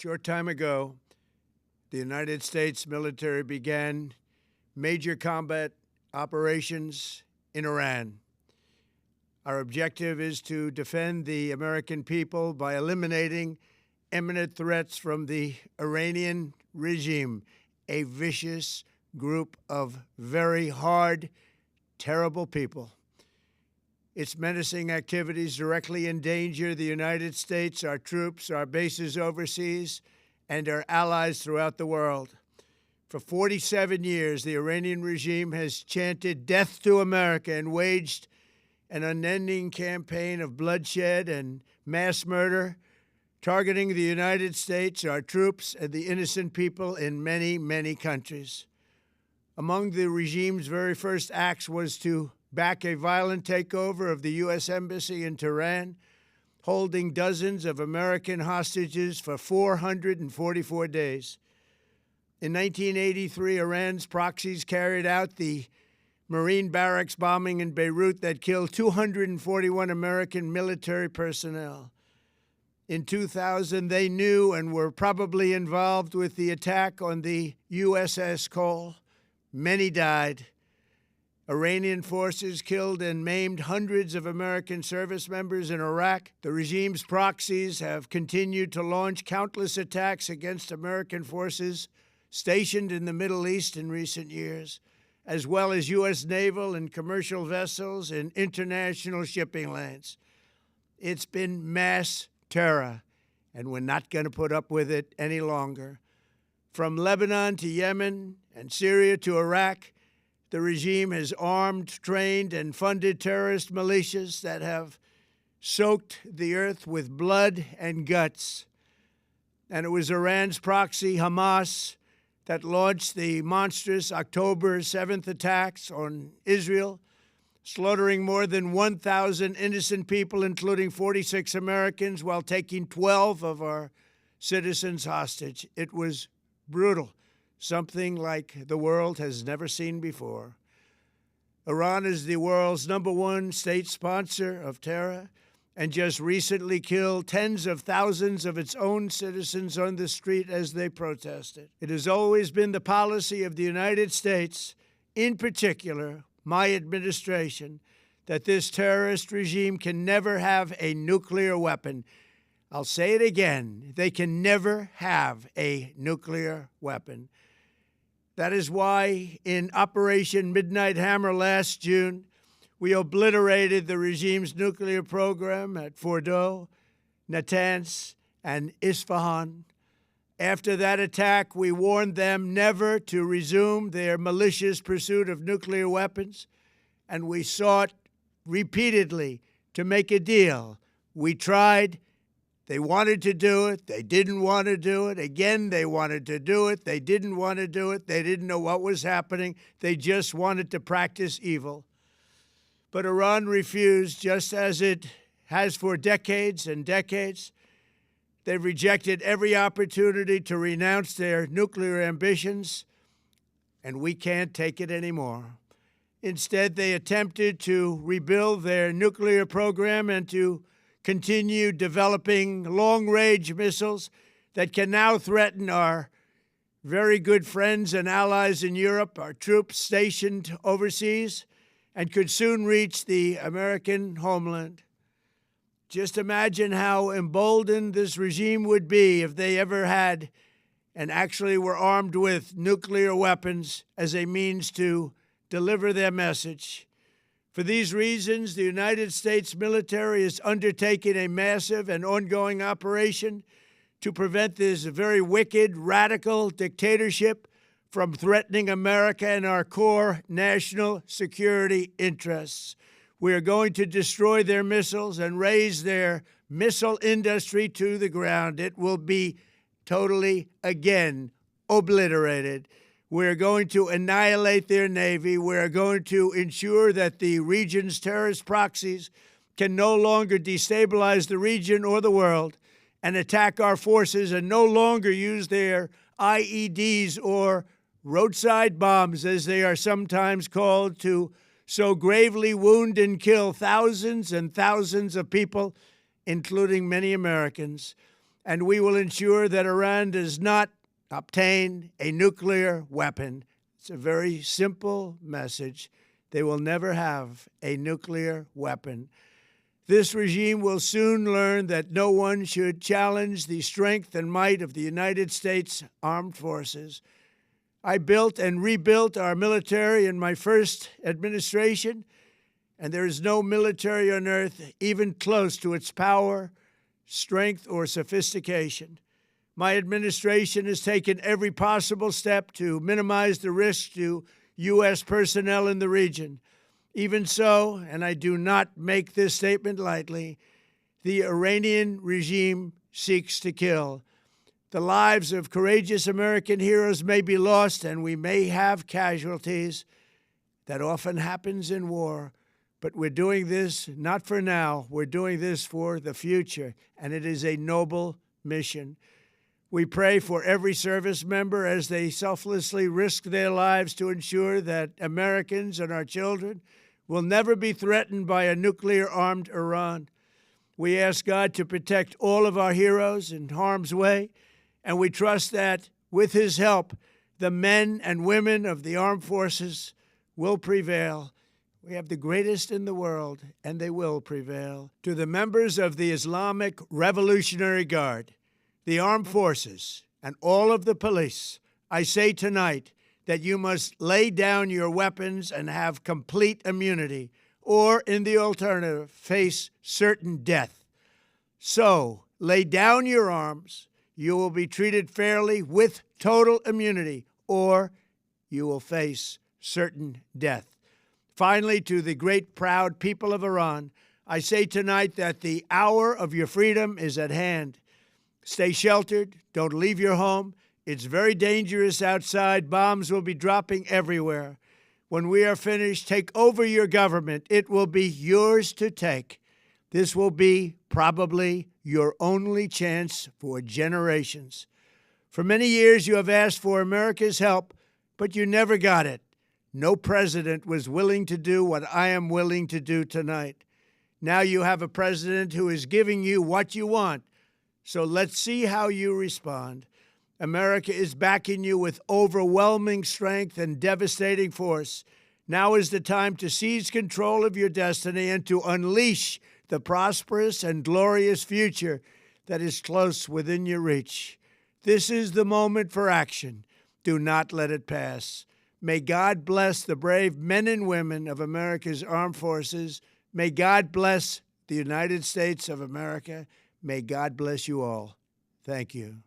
short time ago, the United States military began major combat operations in Iran. Our objective is to defend the American people by eliminating imminent threats from the Iranian regime, a vicious group of very hard, terrible people. Its menacing activities directly endanger the United States, our troops, our bases overseas, and our allies throughout the world. For 47 years, the Iranian regime has chanted death to America and waged an unending campaign of bloodshed and mass murder, targeting the United States, our troops, and the innocent people in many, many countries. Among the regime's very first acts was to back a violent takeover of the U.S. Embassy in Tehran, holding dozens of American hostages for 444 days. In 1983, Iran's proxies carried out the Marine barracks bombing in Beirut that killed 241 American military personnel. In 2000, they knew and were probably involved with the attack on the USS Cole. Many died. Iranian forces killed and maimed hundreds of American service members in Iraq. The regime's proxies have continued to launch countless attacks against American forces stationed in the Middle East in recent years, as well as U.S. naval and commercial vessels in international shipping lanes. It's been mass terror, and we're not going to put up with it any longer. From Lebanon to Yemen and Syria to Iraq, the regime has armed, trained, and funded terrorist militias that have soaked the earth with blood and guts. And it was Iran's proxy, Hamas, that launched the monstrous October 7th attacks on Israel, slaughtering more than 1,000 innocent people, including 46 Americans, while taking 12 of our citizens hostage. It was brutal, something like the world has never seen before. Iran is the world's #1 state sponsor of terror and just recently killed tens of thousands of its own citizens on the street as they protested. It has always been the policy of the United States, in particular my administration, that this terrorist regime can never have a nuclear weapon. I'll say it again, they can never have a nuclear weapon. That is why in Operation Midnight Hammer last June, we obliterated the regime's nuclear program at Fordow, Natanz, and Isfahan. After that attack, we warned them never to resume their malicious pursuit of nuclear weapons, and we sought repeatedly to make a deal. We tried. They wanted to do it. They didn't want to do it. Again, they wanted to do it. They didn't want to do it. They didn't know what was happening. They just wanted to practice evil. But Iran refused, just as it has for decades and decades. They've rejected every opportunity to renounce their nuclear ambitions, and we can't take it anymore. Instead, they attempted to rebuild their nuclear program and to continue developing long-range missiles that can now threaten our very good friends and allies in Europe, our troops stationed overseas, and could soon reach the American homeland. Just imagine how emboldened this regime would be if they ever had and actually were armed with nuclear weapons as a means to deliver their message. For these reasons, the United States military is undertaking a massive and ongoing operation to prevent this very wicked, radical dictatorship from threatening America and our core national security interests. We are going to destroy their missiles and raise their missile industry to the ground. It will be totally, again, obliterated. We're going to annihilate their Navy. We're going to ensure that the region's terrorist proxies can no longer destabilize the region or the world and attack our forces and no longer use their IEDs or roadside bombs, as they are sometimes called, to so gravely wound and kill thousands and thousands of people, including many Americans. and we will ensure that Iran does not obtain a nuclear weapon. It's a very simple message. They will never have a nuclear weapon. This regime will soon learn that no one should challenge the strength and might of the United States Armed Forces. I built and rebuilt our military in my first administration, and there is no military on earth even close to its power, strength, or sophistication. My administration has taken every possible step to minimize the risk to U.S. personnel in the region. Even so, and I do not make this statement lightly, the Iranian regime seeks to kill. The lives of courageous American heroes may be lost, and we may have casualties. That often happens in war. But we're doing this not for now. We're doing this for the future, and it is a noble mission. We pray for every service member as they selflessly risk their lives to ensure that Americans and our children will never be threatened by a nuclear-armed Iran. We ask God to protect all of our heroes in harm's way, and we trust that, with His help, the men and women of the armed forces will prevail. We have the greatest in the world, and they will prevail. To the members of the Islamic Revolutionary Guard, the armed forces, and all of the police, I say tonight that you must lay down your weapons and have complete immunity, or, in the alternative, face certain death. So, lay down your arms. You will be treated fairly with total immunity, or you will face certain death. Finally, to the great, proud people of Iran, I say tonight that the hour of your freedom is at hand. Stay sheltered. Don't leave your home. It's very dangerous outside. Bombs will be dropping everywhere. When we are finished, take over your government. It will be yours to take. This will be probably your only chance for generations. For many years, you have asked for America's help, but you never got it. No president was willing to do what I am willing to do tonight. Now you have a president who is giving you what you want. So let's see how you respond. America is backing you with overwhelming strength and devastating force. Now is the time to seize control of your destiny and to unleash the prosperous and glorious future that is close within your reach. This is the moment for action. Do not let it pass. May God bless the brave men and women of America's armed forces. May God bless the United States of America. May God bless you all. Thank you.